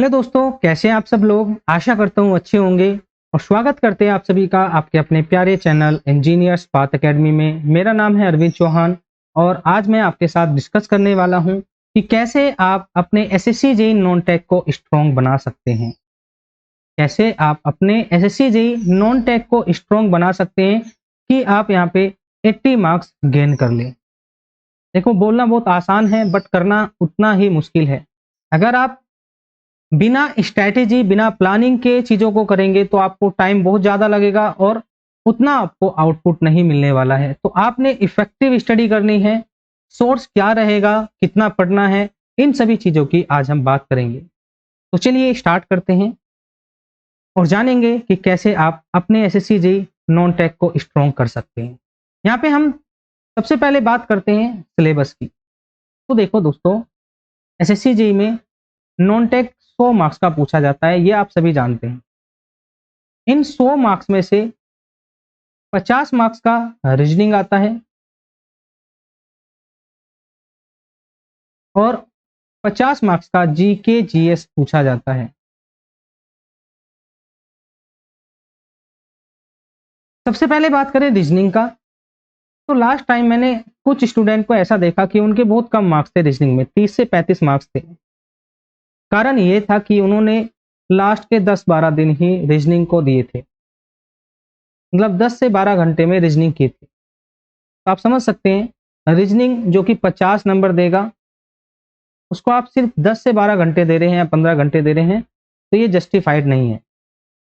Hello दोस्तों, कैसे हैं आप सब लोग। आशा करता हूँ अच्छे होंगे और स्वागत करते हैं आप सभी का आपके अपने प्यारे चैनल इंजीनियर्स पाथ एकेडमी में। मेरा नाम है अरविंद चौहान और आज मैं आपके साथ डिस्कस करने वाला हूँ कि कैसे आप अपने एसएससी जेईई नॉन टेक को स्ट्रॉन्ग बना सकते हैं। कैसे आप अपने एसएससी जेईई नॉन टेक को स्ट्रॉन्ग बना सकते हैं कि आप यहाँ पे 80 मार्क्स गेन कर लें। देखो, बोलना बहुत आसान है बट करना उतना ही मुश्किल है। अगर आप बिना स्ट्रैटेजी, बिना प्लानिंग के चीज़ों को करेंगे तो आपको टाइम बहुत ज़्यादा लगेगा और उतना आपको आउटपुट नहीं मिलने वाला है। तो आपने इफ़ेक्टिव स्टडी करनी है, सोर्स क्या रहेगा, कितना पढ़ना है, इन सभी चीज़ों की आज हम बात करेंगे। तो चलिए स्टार्ट करते हैं और जानेंगे कि कैसे आप अपने एसएससी जेईई नॉन टेक को स्ट्रॉन्ग कर सकते हैं। यहाँ पे हम सबसे पहले बात करते हैं सिलेबस की। तो देखो दोस्तों, एसएससी जेईई में नॉन टेक 100 मार्क्स का पूछा जाता है, ये आप सभी जानते हैं। इन 100 मार्क्स में से 50 मार्क्स का रीजनिंग आता है और 50 मार्क्स का जीके जीएस पूछा जाता है। सबसे पहले बात करें रीजनिंग का, तो लास्ट टाइम मैंने कुछ स्टूडेंट को ऐसा देखा कि उनके बहुत कम मार्क्स थे रीजनिंग में, 30 से 35 मार्क्स थे। कारण ये था कि उन्होंने लास्ट के 10-12 दिन ही रीजनिंग को दिए थे, मतलब 10 से 12 घंटे में रीजनिंग की थी। तो आप समझ सकते हैं, रीजनिंग जो कि 50 नंबर देगा उसको आप सिर्फ 10 से 12 घंटे दे रहे हैं या 15 घंटे दे रहे हैं, तो ये जस्टिफाइड नहीं है।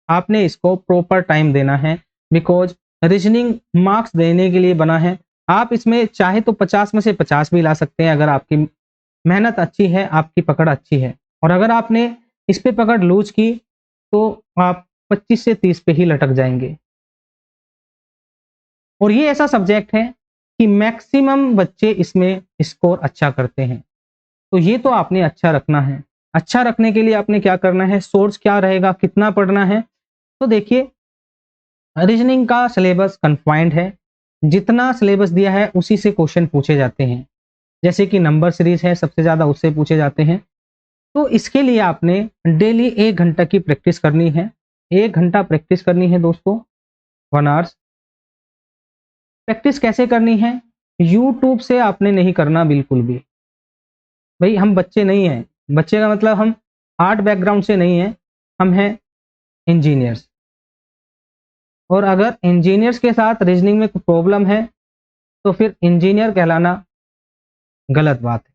आपने इसको प्रॉपर टाइम देना है, बिकॉज रीजनिंग मार्क्स देने के लिए बना है। आप इसमें चाहे तो 50 में से 50 भी ला सकते हैं अगर आपकी मेहनत अच्छी है, आपकी पकड़ अच्छी है। और अगर आपने इस पे पकड़ लूज की तो आप 25 से 30 पे ही लटक जाएंगे। और ये ऐसा सब्जेक्ट है कि मैक्सिमम बच्चे इसमें स्कोर अच्छा करते हैं। तो ये तो आपने अच्छा रखना है। अच्छा रखने के लिए आपने क्या करना है, सोर्स क्या रहेगा, कितना पढ़ना है। तो देखिए, रीजनिंग का सिलेबस कन्फाइंड है, जितना सिलेबस दिया है उसी से क्वेश्चन पूछे जाते हैं। जैसे कि नंबर सीरीज है, सबसे ज़्यादा उससे पूछे जाते हैं। तो इसके लिए आपने डेली 1 घंटा की प्रैक्टिस करनी है। 1 घंटा प्रैक्टिस करनी है दोस्तों, 1 आवर्स। प्रैक्टिस कैसे करनी है, यूट्यूब से आपने नहीं करना बिल्कुल भी। भाई, हम बच्चे नहीं हैं, बच्चे का मतलब हम आर्ट बैकग्राउंड से नहीं हैं, हम हैं इंजीनियर्स। और अगर इंजीनियर्स के साथ रीजनिंग में कोई प्रॉब्लम है तो फिर इंजीनियर कहलाना गलत बात है।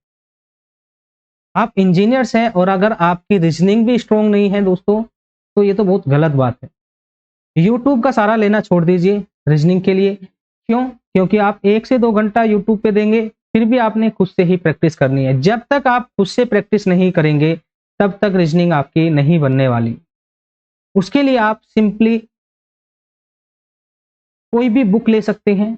आप इंजीनियर्स हैं और अगर आपकी रीजनिंग भी स्ट्रॉन्ग नहीं है दोस्तों, तो ये तो बहुत गलत बात है। यूट्यूब का सहारा लेना छोड़ दीजिए रीजनिंग के लिए। क्यों? क्योंकि आप 1 से 2 घंटा यूट्यूब पे देंगे, फिर भी आपने खुद से ही प्रैक्टिस करनी है। जब तक आप खुद से प्रैक्टिस नहीं करेंगे, तब तक रीजनिंग आपकी नहीं बनने वाली। उसके लिए आप सिंपली कोई भी बुक ले सकते हैं,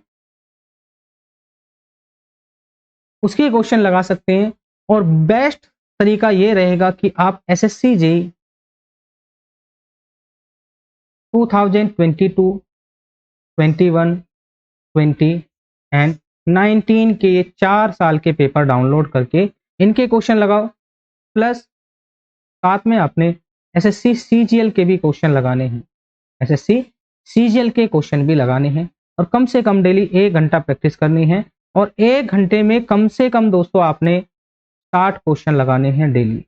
उसके क्वेश्चन लगा सकते हैं। और बेस्ट तरीका ये रहेगा कि आप एसएससी जेईई 2022, 21, 20 एंड 19 के ये 4 साल के पेपर डाउनलोड करके इनके क्वेश्चन लगाओ, प्लस साथ में आपने एसएससी सीजीएल के भी क्वेश्चन लगाने हैं। एसएससी सीजीएल के क्वेश्चन भी लगाने हैं और कम से कम डेली 1 घंटा प्रैक्टिस करनी है। और 1 घंटे में कम से कम दोस्तों आपने 60 क्वेश्चन लगाने हैं डेली।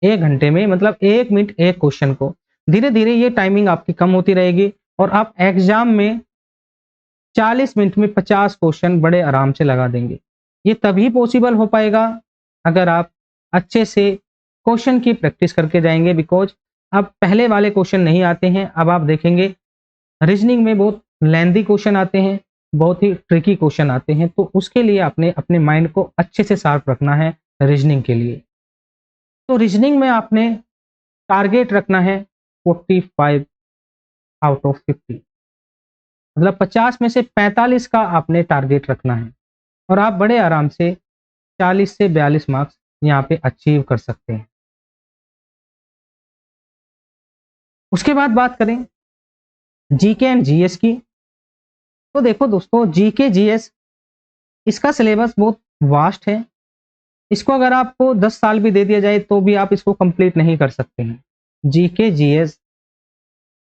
1 घंटे में मतलब 1 मिनट 1 क्वेश्चन को। धीरे धीरे ये टाइमिंग आपकी कम होती रहेगी और आप एग्जाम में 40 मिनट में 50 क्वेश्चन बड़े आराम से लगा देंगे। ये तभी पॉसिबल हो पाएगा अगर आप अच्छे से क्वेश्चन की प्रैक्टिस करके जाएंगे, बिकॉज अब पहले वाले क्वेश्चन नहीं आते हैं। अब आप देखेंगे रीजनिंग में बहुत लेंथी क्वेश्चन आते हैं, बहुत ही ट्रिकी क्वेश्चन आते हैं। तो उसके लिए आपने अपने माइंड को अच्छे से शार्प रखना है रीजनिंग के लिए। तो रीजनिंग में आपने टारगेट रखना है 45 आउट ऑफ 50, मतलब 50 में से 45 का आपने टारगेट रखना है और आप बड़े आराम से 40 से 42 मार्क्स यहाँ पे अचीव कर सकते हैं। उसके बाद बात करें जीके एंड जीएस की, तो देखो दोस्तों, जीके जीएस इसका सिलेबस बहुत वास्ट है इसको अगर आपको 10 साल भी दे दिया जाए तो भी आप इसको कंप्लीट नहीं कर सकते हैं। जीके जीएस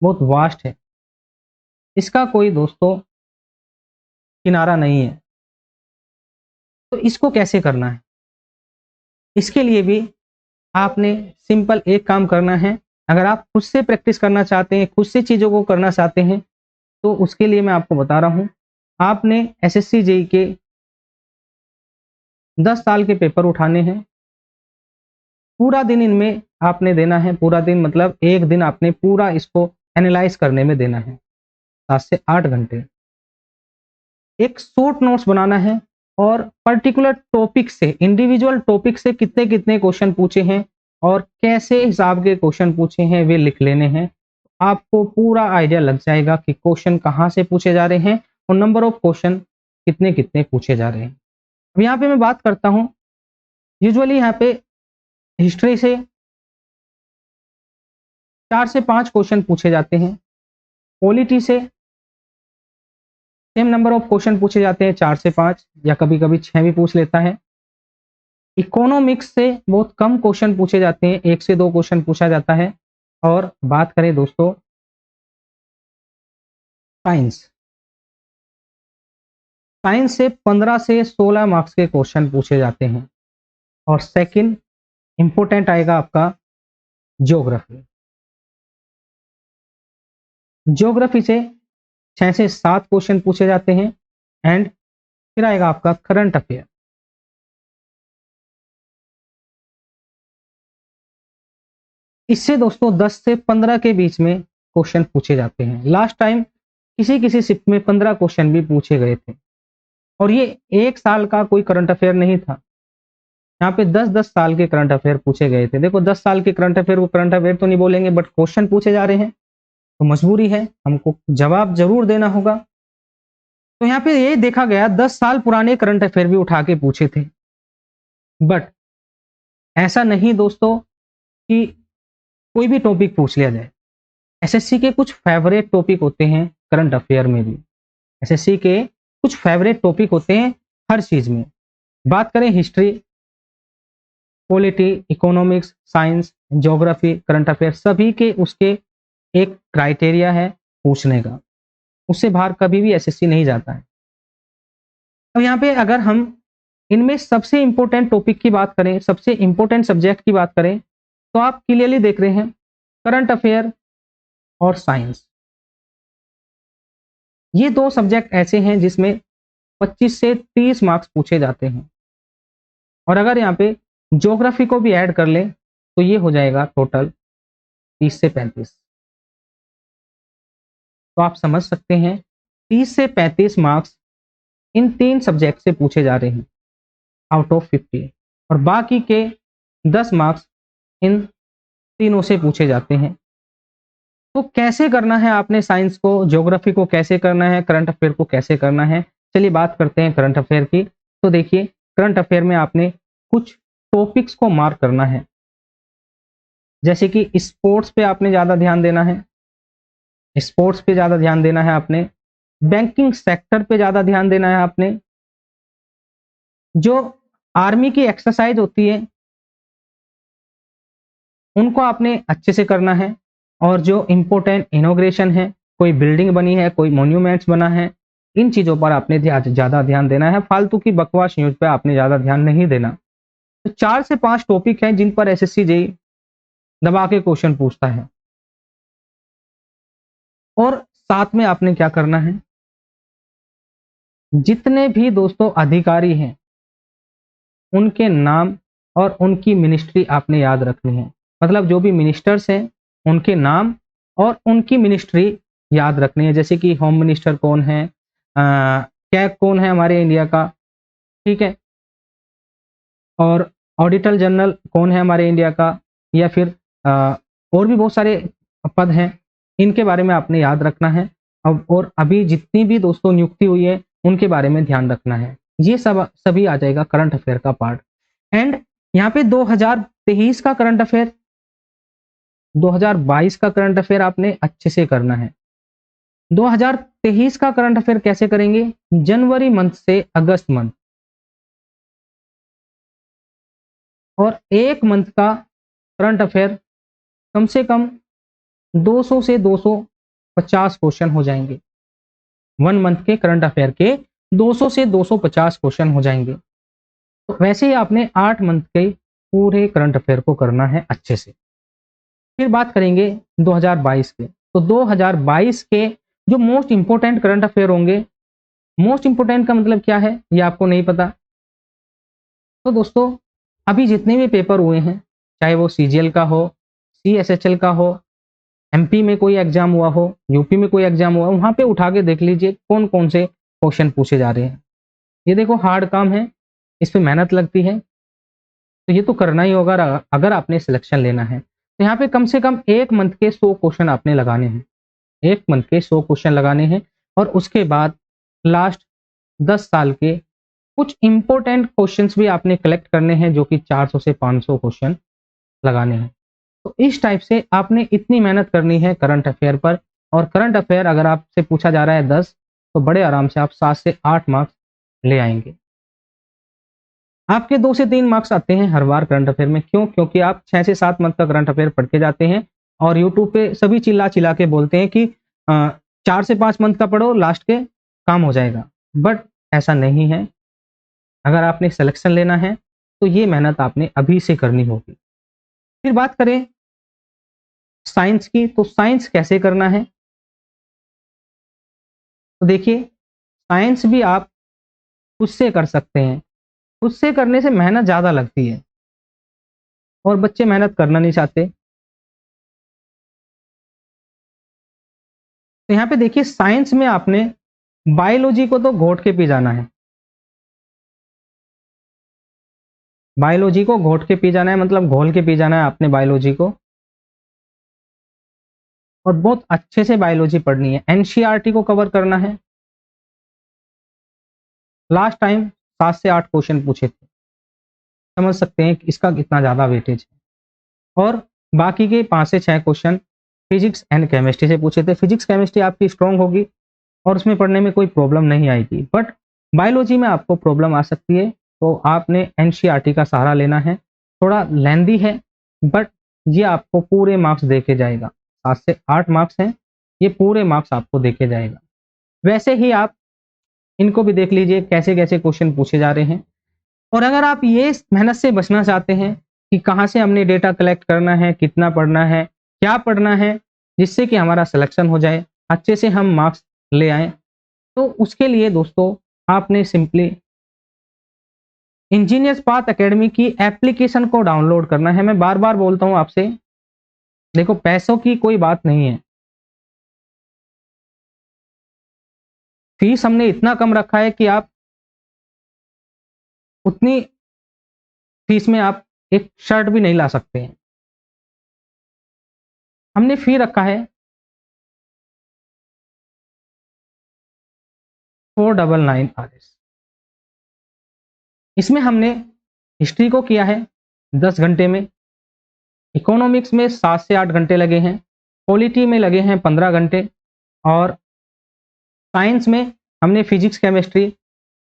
बहुत वास्ट है, इसका कोई दोस्तों किनारा नहीं है। तो इसको कैसे करना है, इसके लिए भी आपने सिंपल एक काम करना है। अगर आप खुद से प्रैक्टिस करना चाहते हैं, खुद से चीज़ों को करना चाहते हैं, तो उसके लिए मैं आपको बता रहा हूँ, आपने एसएससी जेईई के 10 साल के पेपर उठाने हैं। पूरा दिन इनमें आपने देना है, पूरा दिन मतलब एक दिन आपने पूरा इसको एनालाइज करने में देना है, 7 से 8 घंटे। एक शॉर्ट नोट्स बनाना है और पर्टिकुलर टॉपिक से, इंडिविजुअल टॉपिक से कितने कितने क्वेश्चन पूछे हैं और कैसे हिसाब के क्वेश्चन पूछे हैं वे लिख लेने हैं। आपको पूरा आइडिया लग जाएगा कि क्वेश्चन कहाँ से पूछे जा रहे हैं और नंबर ऑफ क्वेश्चन कितने कितने पूछे जा रहे हैं। अब यहाँ पे मैं बात करता हूँ, यूजुअली यहाँ पे हिस्ट्री से 4 से 5 क्वेश्चन पूछे जाते हैं, पॉलिटी से सेम नंबर ऑफ क्वेश्चन पूछे जाते हैं, 4 से 5 या कभी कभी 6 भी पूछ लेता है। इकोनॉमिक्स से बहुत कम क्वेश्चन पूछे जाते हैं, 1 से 2 क्वेश्चन पूछा जाता है। और बात करें दोस्तों साइंस, साइंस से 15 से 16 मार्क्स के क्वेश्चन पूछे जाते हैं। और सेकंड इंपॉर्टेंट आएगा आपका ज्योग्राफी, ज्योग्राफी से 6 से 7 क्वेश्चन पूछे जाते हैं। एंड फिर आएगा आपका करंट अफेयर, इससे दोस्तों 10 से 15 के बीच में क्वेश्चन पूछे जाते हैं। लास्ट टाइम किसी किसी शिफ्ट में 15 क्वेश्चन भी पूछे गए थे और ये 1 साल का कोई करंट अफेयर नहीं था, यहाँ पे 10-10 साल के करंट अफेयर पूछे गए थे। देखो 10 साल के करंट अफेयर को करंट अफेयर तो नहीं बोलेंगे, बट क्वेश्चन पूछे जा रहे हैं तो मजबूरी है, हमको जवाब जरूर देना होगा। तो यहाँ पे ये देखा गया 10 साल पुराने करंट अफेयर भी उठा के पूछे थे। बट ऐसा नहीं दोस्तों कि कोई भी टॉपिक पूछ लिया जाए। एसएससी के कुछ फेवरेट टॉपिक होते हैं करंट अफेयर में भी, एसएससी के कुछ फेवरेट टॉपिक होते हैं हर चीज में। बात करें history, polity, economics, science, geography, current affair, सभी के उसके एक क्राइटेरिया है पूछने का, उससे बाहर कभी भी एसएससी नहीं जाता है। अब यहाँ पे अगर हम इनमें सबसे इंपॉर्टेंट टॉपिक की बात करें, सबसे इंपॉर्टेंट सब्जेक्ट की बात करें, तो आप क्लियरली देख रहे हैं करंट अफेयर और साइंस, ये 2 सब्जेक्ट ऐसे हैं जिसमें 25 से 30 मार्क्स पूछे जाते हैं। और अगर यहाँ पे ज्योग्राफी को भी ऐड कर लें तो ये हो जाएगा टोटल 30 से 35। तो आप समझ सकते हैं 30 से 35 मार्क्स इन 3 सब्जेक्ट से पूछे जा रहे हैं आउट ऑफ 50, और बाकी के 10 मार्क्स इन तीनों से पूछे जाते हैं। तो कैसे करना है आपने साइंस को, ज्योग्राफी को कैसे करना है, करंट अफेयर को कैसे करना है, चलिए बात करते हैं करंट अफेयर की। तो देखिए करंट अफेयर में आपने कुछ टॉपिक्स को मार्क करना है, जैसे कि स्पोर्ट्स पे आपने ज़्यादा ध्यान देना है, स्पोर्ट्स पे ज़्यादा ध्यान देना है आपने, बैंकिंग सेक्टर पे ज़्यादा ध्यान देना है आपने, जो आर्मी की एक्सरसाइज होती है उनको आपने अच्छे से करना है, और जो इम्पोर्टेंट इनॉग्रेशन है, कोई बिल्डिंग बनी है, कोई मॉन्यूमेंट्स बना है, इन चीज़ों पर आपने ज़्यादा ध्यान देना है। फालतू की बकवास न्यूज़ पे आपने ज़्यादा ध्यान नहीं देना। तो 4 से 5 टॉपिक हैं जिन पर एसएससी जेईई दबा के क्वेश्चन पूछता है। और साथ में आपने क्या करना है, जितने भी दोस्तों अधिकारी हैं उनके नाम और उनकी मिनिस्ट्री आपने याद रखनी है। मतलब जो भी मिनिस्टर्स हैं उनके नाम और उनकी मिनिस्ट्री याद रखनी है, जैसे कि होम मिनिस्टर कौन है, क्या कौन है हमारे इंडिया का, ठीक है, और ऑडिटर जनरल कौन है हमारे इंडिया का, या फिर और भी बहुत सारे पद हैं, इनके बारे में आपने याद रखना है। अब और अभी जितनी भी दोस्तों नियुक्ति हुई है उनके बारे में ध्यान रखना है। ये सब सभी आ जाएगा करंट अफेयर का पार्ट। एंड यहाँ पे 2023 का करंट अफेयर, 2022 का करंट अफेयर आपने अच्छे से करना है। 2023 का करंट अफेयर कैसे करेंगे, जनवरी मंथ से अगस्त मंथ, और एक मंथ का करंट अफेयर कम से कम 200 से 250 क्वेश्चन हो जाएंगे। 1 मंथ के करंट अफेयर के 200 से 250 क्वेश्चन हो जाएंगे। तो वैसे ही आपने 8 मंथ के पूरे करंट अफेयर को करना है अच्छे से। फिर बात करेंगे 2022 के। तो 2022 के जो मोस्ट इंपोर्टेंट करंट अफेयर होंगे, मोस्ट इंपोर्टेंट का मतलब क्या है ये आपको नहीं पता। तो दोस्तों अभी जितने भी पेपर हुए हैं, चाहे वो सीजीएल का हो, सीएसएचएल का हो, एमपी में कोई एग्जाम हुआ हो, यूपी में कोई एग्जाम हुआ हो, वहां पे उठा के देख लीजिए कौन कौन से क्वेश्चन पूछे जा रहे हैं। ये देखो हार्ड काम है, इस पे मेहनत लगती है, तो ये तो करना ही होगा अगर आपने सिलेक्शन लेना है। तो यहाँ पे कम से कम 1 मंथ के 100 क्वेश्चन आपने लगाने हैं। 1 मंथ के 100 क्वेश्चन लगाने हैं और उसके बाद लास्ट 10 साल के कुछ इंपॉर्टेंट क्वेश्चंस भी आपने कलेक्ट करने हैं, जो कि 400 से 500 क्वेश्चन लगाने हैं। तो इस टाइप से आपने इतनी मेहनत करनी है करंट अफेयर पर। और करंट अफेयर अगर आपसे पूछा जा रहा है 10, तो बड़े आराम से आप 7 से 8 मार्क्स ले आएंगे। आपके 2 से 3 मार्क्स आते हैं हर बार करंट अफेयर में। क्यों? क्योंकि आप 6 से 7 मंथ का करंट अफेयर पढ़ के जाते हैं और यूट्यूब पे सभी चिल्ला चिल्ला के बोलते हैं कि 4 से 5 मंथ का पढ़ो, लास्ट के काम हो जाएगा। बट ऐसा नहीं है। अगर आपने सिलेक्शन लेना है तो ये मेहनत आपने अभी से करनी होगी। फिर बात करें साइंस की, तो साइंस कैसे करना है? तो देखिए साइंस भी आप खुद से कर सकते हैं। खुद से करने से मेहनत ज़्यादा लगती है और बच्चे मेहनत करना नहीं चाहते। तो यहाँ पे देखिए साइंस में आपने बायोलॉजी को तो घोट के पी जाना है। बायोलॉजी को घोट के पी जाना है, मतलब घोल के पी जाना है आपने बायोलॉजी को, और बहुत अच्छे से बायोलॉजी पढ़नी है। एनसीईआरटी को कवर करना है। लास्ट टाइम 7 से 8 क्वेश्चन पूछे थे, समझ सकते हैं कि इसका कितना ज़्यादा वेटेज है। और बाकी के 5 से 6 क्वेश्चन फिजिक्स एंड केमिस्ट्री से पूछे थे। फिजिक्स केमिस्ट्री आपकी स्ट्रॉन्ग होगी और उसमें पढ़ने में कोई प्रॉब्लम नहीं आएगी। बट बायोलॉजी में आपको प्रॉब्लम आ सकती है, तो आपने एनसीईआरटी का सहारा लेना है। थोड़ा लेंदी है बट ये आपको पूरे मार्क्स दे के जाएगा। 7 से 8 मार्क्स हैं, ये पूरे मार्क्स आपको दे के जाएगा। वैसे ही आप इनको भी देख लीजिए कैसे कैसे क्वेश्चन पूछे जा रहे हैं। और अगर आप ये मेहनत से बचना चाहते हैं कि कहाँ से हमने डेटा कलेक्ट करना है, कितना पढ़ना है, क्या पढ़ना है, जिससे कि हमारा सिलेक्शन हो जाए, अच्छे से हम मार्क्स ले आए, तो उसके लिए दोस्तों आपने सिंपली इंजीनियर्स पाथ एकेडमी की एप्लीकेशन को डाउनलोड करना है। मैं बार बार बोलता हूँ आपसे, देखो पैसों की कोई बात नहीं है। फीस हमने इतना कम रखा है कि आप उतनी फीस में आप एक शर्ट भी नहीं ला सकते हैं। हमने फी रखा है 499 RS। इसमें हमने हिस्ट्री को किया है 10 घंटे में, इकोनॉमिक्स में 7 से 8 घंटे लगे हैं, पॉलिटी में लगे हैं 15 घंटे, और साइंस में हमने फिजिक्स केमिस्ट्री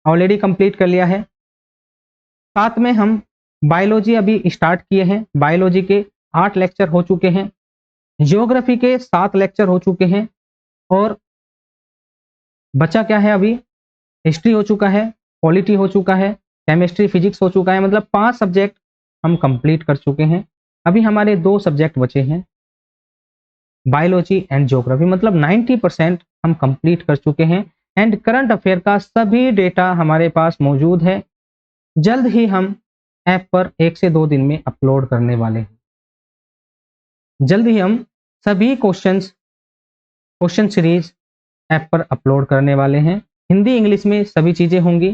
ऑलरेडी कंप्लीट कर लिया है। साथ में हम बायोलॉजी अभी स्टार्ट किए हैं। बायोलॉजी के 8 लेक्चर हो चुके हैं, ज्योग्राफी के 7 लेक्चर हो चुके हैं, और बचा क्या है अभी? हिस्ट्री हो चुका है, पॉलिटी हो चुका है, केमिस्ट्री फिजिक्स हो चुका है। मतलब 5 सब्जेक्ट हम कंप्लीट कर चुके हैं। अभी हमारे 2 सब्जेक्ट बचे हैं, बायोलॉजी एंड ज्योग्राफी। मतलब 90% हम कंप्लीट कर चुके हैं एंड करंट अफेयर का सभी डेटा हमारे पास मौजूद है। जल्द ही हम ऐप पर 1 से 2 दिन में अपलोड करने वाले हैं। जल्द ही हम सभी क्वेश्चन सीरीज ऐप पर अपलोड करने वाले हैं। हिंदी इंग्लिश में सभी चीज़ें होंगी,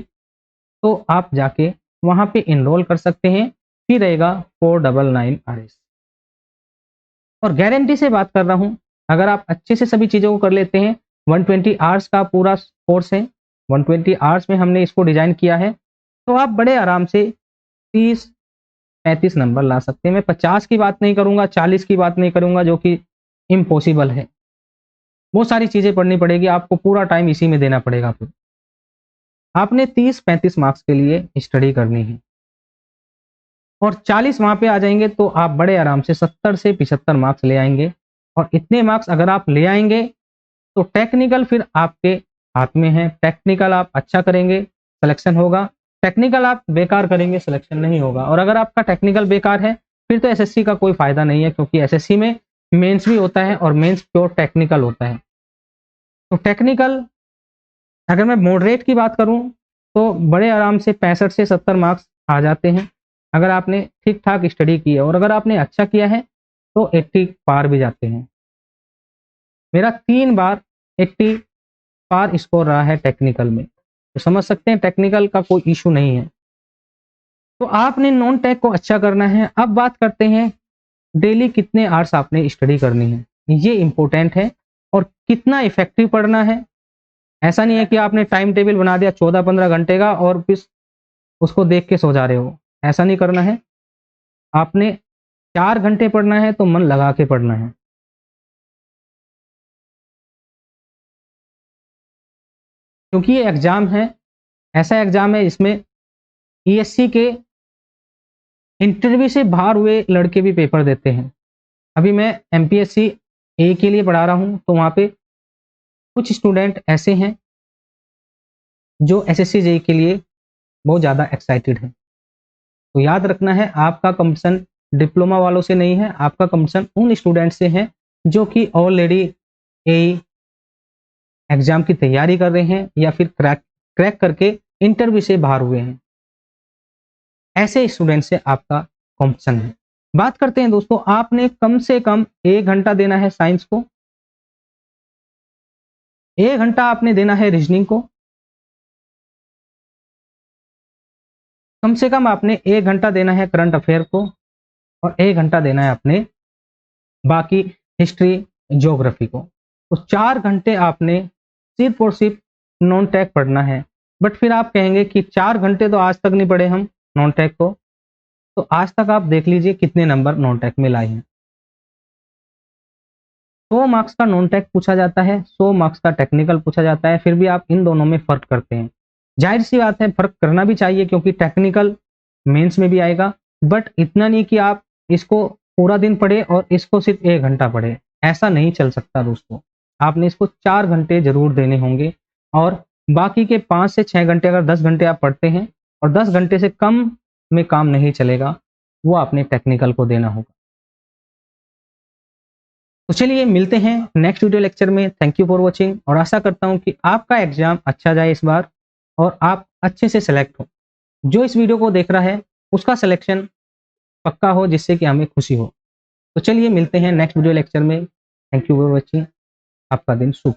तो आप जाके वहाँ पे इनरोल कर सकते हैं। फी रहेगा 499 RS। और गारंटी से बात कर रहा हूँ, अगर आप अच्छे से सभी चीज़ों को कर लेते हैं, 120 आवर्स का पूरा कोर्स है, 120 आवर्स में हमने इसको डिज़ाइन किया है, तो आप बड़े आराम से 30-35 नंबर ला सकते हैं। मैं 50 की बात नहीं करूँगा, 40 की बात नहीं करूँगा, जो कि इम्पॉसिबल है। बहुत सारी चीज़ें पढ़नी पड़ेगी, आपको पूरा टाइम इसी में देना पड़ेगा। फिर आपने 30-35 मार्क्स के लिए स्टडी करनी है। और 40 वहां पे आ जाएंगे तो आप बड़े आराम से 70 से 75 मार्क्स ले आएंगे। और इतने मार्क्स अगर आप ले आएंगे तो टेक्निकल फिर आपके हाथ में है। टेक्निकल आप अच्छा करेंगे, सिलेक्शन होगा। टेक्निकल आप बेकार करेंगे, सिलेक्शन नहीं होगा। और अगर आपका टेक्निकल बेकार है फिर तो एसएससी का कोई फायदा नहीं है, क्योंकि एसएससी में मेंस भी होता है और मेंस प्योर टेक्निकल होता है। तो टेक्निकल अगर मैं मॉडरेट की बात करूं तो बड़े आराम से 65 से 70 मार्क्स आ जाते हैं अगर आपने ठीक ठाक स्टडी की है। और अगर आपने अच्छा किया है तो 80 पार भी जाते हैं। मेरा 3 बार 80 पार स्कोर रहा है टेक्निकल में, तो समझ सकते हैं टेक्निकल का कोई इशू नहीं है। तो आपने नॉन टेक को अच्छा करना है। अब बात करते हैं डेली कितने आवर्स आपने स्टडी करनी है, ये इंपॉर्टेंट है। और कितना इफेक्टिव पढ़ना है। ऐसा नहीं है कि आपने टाइम टेबल बना दिया 14-15 घंटे का और फिर उसको देख के सो जा रहे हो, ऐसा नहीं करना है। आपने 4 घंटे पढ़ना है तो मन लगा के पढ़ना है। क्योंकि ये एग्जाम है, ऐसा एग्जाम है जिसमें ईएससी के इंटरव्यू से बाहर हुए लड़के भी पेपर देते हैं। अभी मैं एमपीएससी ए के लिए पढ़ा रहा हूँ, तो वहाँ पे कुछ स्टूडेंट ऐसे हैं जो एसएससी जेई के लिए बहुत ज़्यादा एक्साइटेड हैं। तो याद रखना है, आपका कंपटीशन डिप्लोमा वालों से नहीं है, आपका कंपटीशन उन स्टूडेंट से है जो कि ऑलरेडी ए एग्जाम की तैयारी कर रहे हैं या फिर क्रैक करके इंटरव्यू से बाहर हुए हैं। ऐसे स्टूडेंट से आपका कंपटीशन है। बात करते हैं दोस्तों, आपने कम से कम 1 घंटा देना है साइंस को, 1 घंटा आपने देना है रीजनिंग को, कम से कम आपने 1 घंटा देना है करंट अफेयर को, और 1 घंटा देना है अपने बाकी हिस्ट्री ज्योग्राफी को। तो 4 घंटे आपने सिर्फ और सिर्फ नॉन टेक पढ़ना है। बट फिर आप कहेंगे कि 4 घंटे तो आज तक नहीं पढ़े हम नॉन टेक को, तो आज तक आप देख लीजिए कितने नंबर नॉन टेक में लाए हैं। 100 मार्क्स का नॉन टेक पूछा जाता है, 100 मार्क्स का टेक्निकल पूछा जाता है, फिर भी आप इन दोनों में फर्क करते हैं। जाहिर सी बात है फर्क करना भी चाहिए, क्योंकि टेक्निकल मेंस में भी आएगा। बट इतना नहीं कि आप इसको पूरा दिन पढ़े और इसको सिर्फ 1 घंटा पढ़े, ऐसा नहीं चल सकता दोस्तों। आपने इसको 4 घंटे जरूर देने होंगे, और बाकी के 5 से 6 घंटे, अगर 10 घंटे आप पढ़ते हैं और 10 घंटे से कम में काम नहीं चलेगा, वो आपने टेक्निकल को देना होगा। तो चलिए मिलते हैं नेक्स्ट वीडियो लेक्चर में। थैंक यू फॉर वॉचिंग, और आशा करता हूं कि आपका एग्जाम अच्छा जाए इस बार और आप अच्छे से सेलेक्ट हो। जो इस वीडियो को देख रहा है उसका सिलेक्शन पक्का हो, जिससे कि हमें खुशी हो। तो चलिए मिलते हैं नेक्स्ट वीडियो लेक्चर में। Thank you for watching. आपका दिन शुभ।